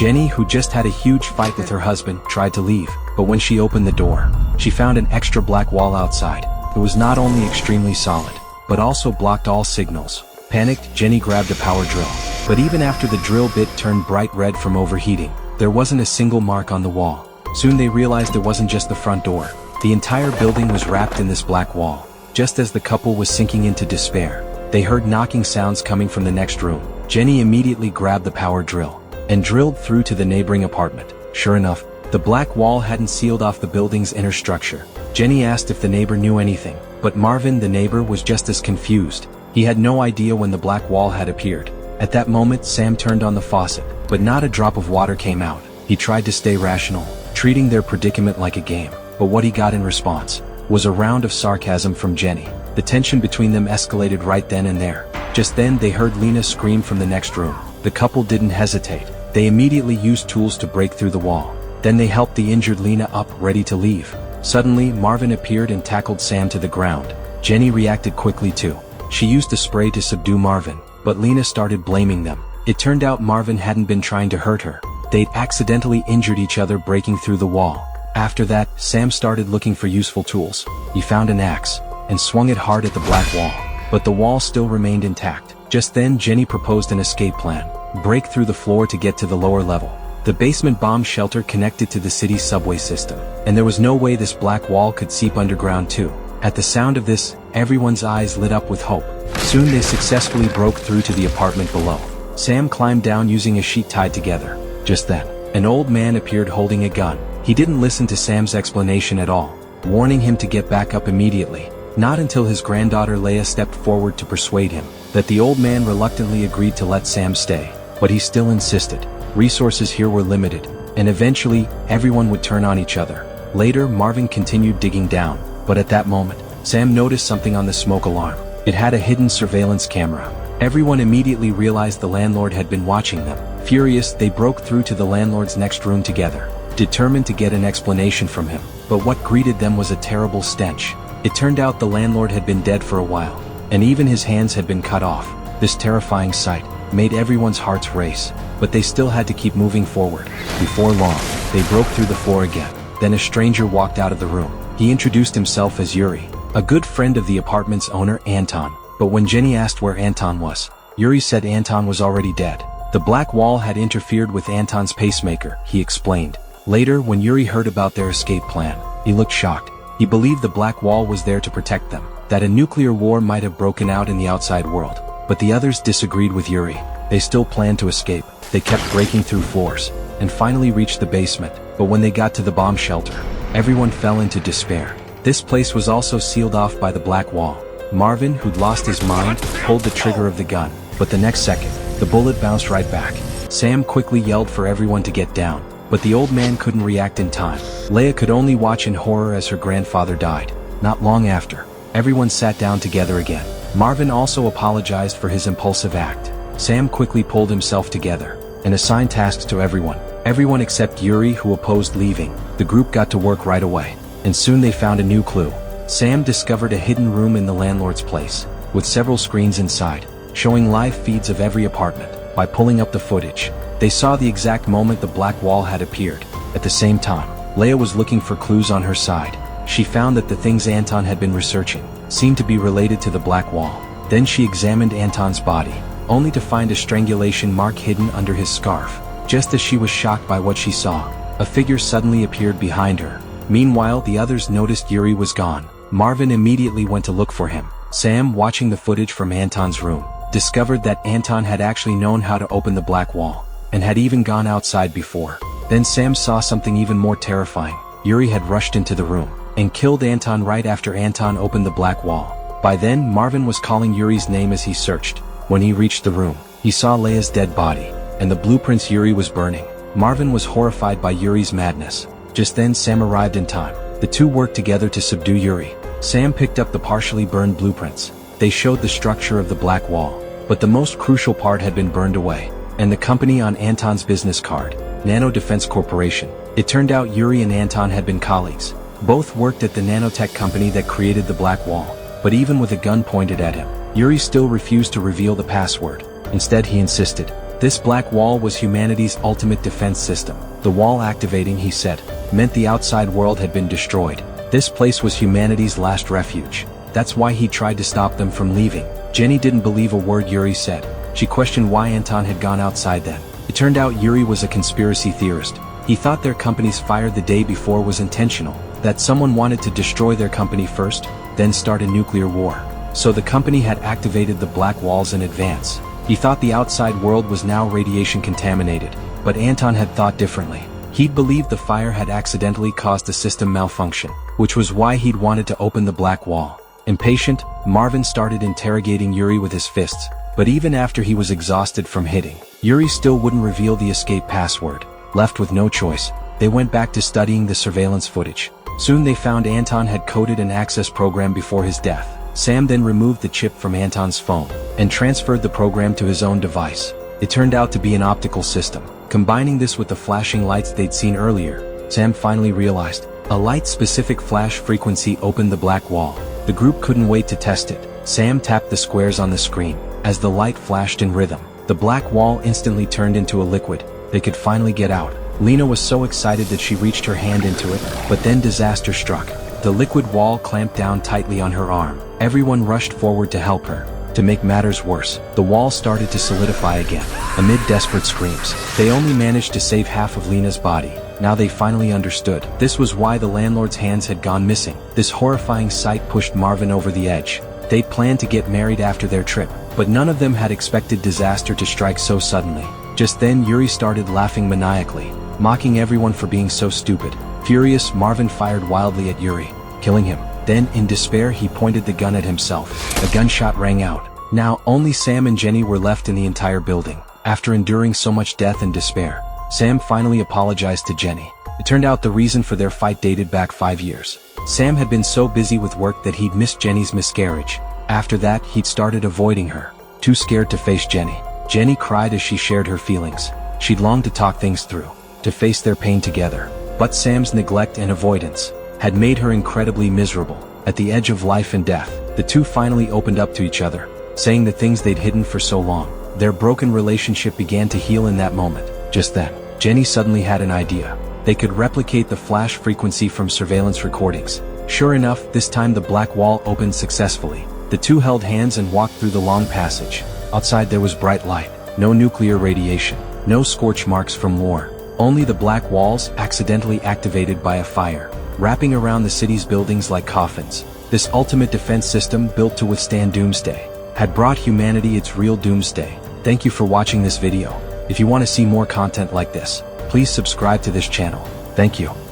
Jenny, who just had a huge fight with her husband, tried to leave, but when she opened the door, she found an extra black wall outside. It was not only extremely solid, but also blocked all signals. Panicked, Jenny grabbed a power drill. But even after the drill bit turned bright red from overheating, there wasn't a single mark on the wall. Soon they realized it wasn't just the front door. The entire building was wrapped in this black wall. Just as the couple was sinking into despair, they heard knocking sounds coming from the next room. Jenny immediately grabbed the power drill and drilled through to the neighboring apartment. Sure enough, the black wall hadn't sealed off the building's inner structure. Jenny asked if the neighbor knew anything, but Marvin, the neighbor, was just as confused. He had no idea when the black wall had appeared. At that moment, Sam turned on the faucet, but not a drop of water came out. He tried to stay rational, treating their predicament like a game, but what he got in response was a round of sarcasm from Jenny. The tension between them escalated right then and there. Just then they heard Lena scream from the next room. The couple didn't hesitate. They immediately used tools to break through the wall. Then they helped the injured Lena up, ready to leave. Suddenly, Marvin appeared and tackled Sam to the ground. Jenny reacted quickly too. She used a spray to subdue Marvin, but Lena started blaming them. It turned out Marvin hadn't been trying to hurt her. They'd accidentally injured each other breaking through the wall. After that, Sam started looking for useful tools. He found an axe and swung it hard at the black wall, but the wall still remained intact. Just then, Jenny proposed an escape plan. Break through the floor to get to the lower level. The basement bomb shelter connected to the city's subway system, and there was no way this black wall could seep underground too. At the sound of this, everyone's eyes lit up with hope. Soon they successfully broke through to the apartment below. Sam climbed down using a sheet tied together. Just then, an old man appeared holding a gun. He didn't listen to Sam's explanation at all, warning him to get back up immediately. Not until his granddaughter Leia stepped forward to persuade him that the old man reluctantly agreed to let Sam stay, but he still insisted. Resources here were limited, and eventually, everyone would turn on each other. Later, Marvin continued digging down, but at that moment, Sam noticed something on the smoke alarm. It had a hidden surveillance camera. Everyone immediately realized the landlord had been watching them. Furious, they broke through to the landlord's next room together, determined to get an explanation from him. But what greeted them was a terrible stench. It turned out the landlord had been dead for a while, and even his hands had been cut off. This terrifying sight made everyone's hearts race, but they still had to keep moving forward. Before long, they broke through the floor again. Then a stranger walked out of the room. He introduced himself as Yuri, a good friend of the apartment's owner, Anton. But when Jenny asked where Anton was, Yuri said Anton was already dead. The black wall had interfered with Anton's pacemaker, he explained. Later, when Yuri heard about their escape plan, he looked shocked. He believed the black wall was there to protect them, that a nuclear war might have broken out in the outside world. But the others disagreed with Yuri. They still planned to escape. They kept breaking through floors, and finally reached the basement. But when they got to the bomb shelter, everyone fell into despair. This place was also sealed off by the black wall. Marvin, who'd lost his mind, pulled the trigger of the gun, but the next second, the bullet bounced right back. Sam quickly yelled for everyone to get down, but the old man couldn't react in time. Leia could only watch in horror as her grandfather died. Not long after, everyone sat down together again. Marvin also apologized for his impulsive act. Sam quickly pulled himself together and assigned tasks to everyone. Everyone except Yuri, who opposed leaving. The group got to work right away, and soon they found a new clue. Sam discovered a hidden room in the landlord's place, with several screens inside, showing live feeds of every apartment. By pulling up the footage, they saw the exact moment the black wall had appeared. At the same time, Leia was looking for clues on her side. She found that the things Anton had been researching seemed to be related to the black wall. Then she examined Anton's body, only to find a strangulation mark hidden under his scarf. Just as she was shocked by what she saw, a figure suddenly appeared behind her. Meanwhile, the others noticed Yuri was gone. Marvin immediately went to look for him. Sam, watching the footage from Anton's room, discovered that Anton had actually known how to open the black wall, and had even gone outside before. Then Sam saw something even more terrifying. Yuri had rushed into the room and killed Anton right after Anton opened the black wall. By then, Marvin was calling Yuri's name as he searched. When he reached the room, he saw Leia's dead body, and the blueprints Yuri was burning. Marvin was horrified by Yuri's madness. Just then, Sam arrived in time. The two worked together to subdue Yuri. Sam picked up the partially burned blueprints. They showed the structure of the black wall, but the most crucial part had been burned away, and the company on Anton's business card, Nano Defense Corporation. It turned out Yuri and Anton had been colleagues. Both worked at the nanotech company that created the black wall, but even with a gun pointed at him, Yuri still refused to reveal the password. Instead, he insisted. This black wall was humanity's ultimate defense system. The wall activating, he said, meant the outside world had been destroyed. This place was humanity's last refuge. That's why he tried to stop them from leaving. Jenny didn't believe a word Yuri said. She questioned why Anton had gone outside then. It turned out Yuri was a conspiracy theorist. He thought their company's fire the day before was intentional, that someone wanted to destroy their company first, then start a nuclear war. So the company had activated the black walls in advance. He thought the outside world was now radiation contaminated, but Anton had thought differently. He'd believed the fire had accidentally caused a system malfunction, which was why he'd wanted to open the black wall. Impatient, Marvin started interrogating Yuri with his fists, but even after he was exhausted from hitting, Yuri still wouldn't reveal the escape password. Left with no choice, they went back to studying the surveillance footage. Soon they found Anton had coded an access program before his death. Sam then removed the chip from Anton's phone and transferred the program to his own device. It turned out to be an optical system. Combining this with the flashing lights they'd seen earlier, Sam finally realized a light-specific flash frequency opened the black wall. The group couldn't wait to test it. Sam tapped the squares on the screen. As the light flashed in rhythm, the black wall instantly turned into a liquid. They could finally get out. Lena was so excited that she reached her hand into it, but then disaster struck. The liquid wall clamped down tightly on her arm. Everyone rushed forward to help her. To make matters worse, the wall started to solidify again. Amid desperate screams, they only managed to save half of Lena's body. Now they finally understood. This was why the landlord's hands had gone missing. This horrifying sight pushed Marvin over the edge. They'd planned to get married after their trip, but none of them had expected disaster to strike so suddenly. Just then Yuri started laughing maniacally, mocking everyone for being so stupid. Furious, Marvin fired wildly at Yuri, killing him. Then, in despair, he pointed the gun at himself. A gunshot rang out. Now, only Sam and Jenny were left in the entire building. After enduring so much death and despair, Sam finally apologized to Jenny. It turned out the reason for their fight dated back 5 years. Sam had been so busy with work that he'd missed Jenny's miscarriage. After that, he'd started avoiding her, too scared to face Jenny. Jenny cried as she shared her feelings. She'd longed to talk things through, to face their pain together. But Sam's neglect and avoidance had made her incredibly miserable. At the edge of life and death, the two finally opened up to each other, saying the things they'd hidden for so long. Their broken relationship began to heal in that moment. Just then, Jenny suddenly had an idea. They could replicate the flash frequency from surveillance recordings. Sure enough, this time the black wall opened successfully. The two held hands and walked through the long passage. Outside there was bright light, no nuclear radiation, no scorch marks from war. Only the black walls, accidentally activated by a fire, wrapping around the city's buildings like coffins. This ultimate defense system, built to withstand doomsday, had brought humanity its real doomsday. Thank you for watching this video. If you want to see more content like this, please subscribe to this channel. Thank you.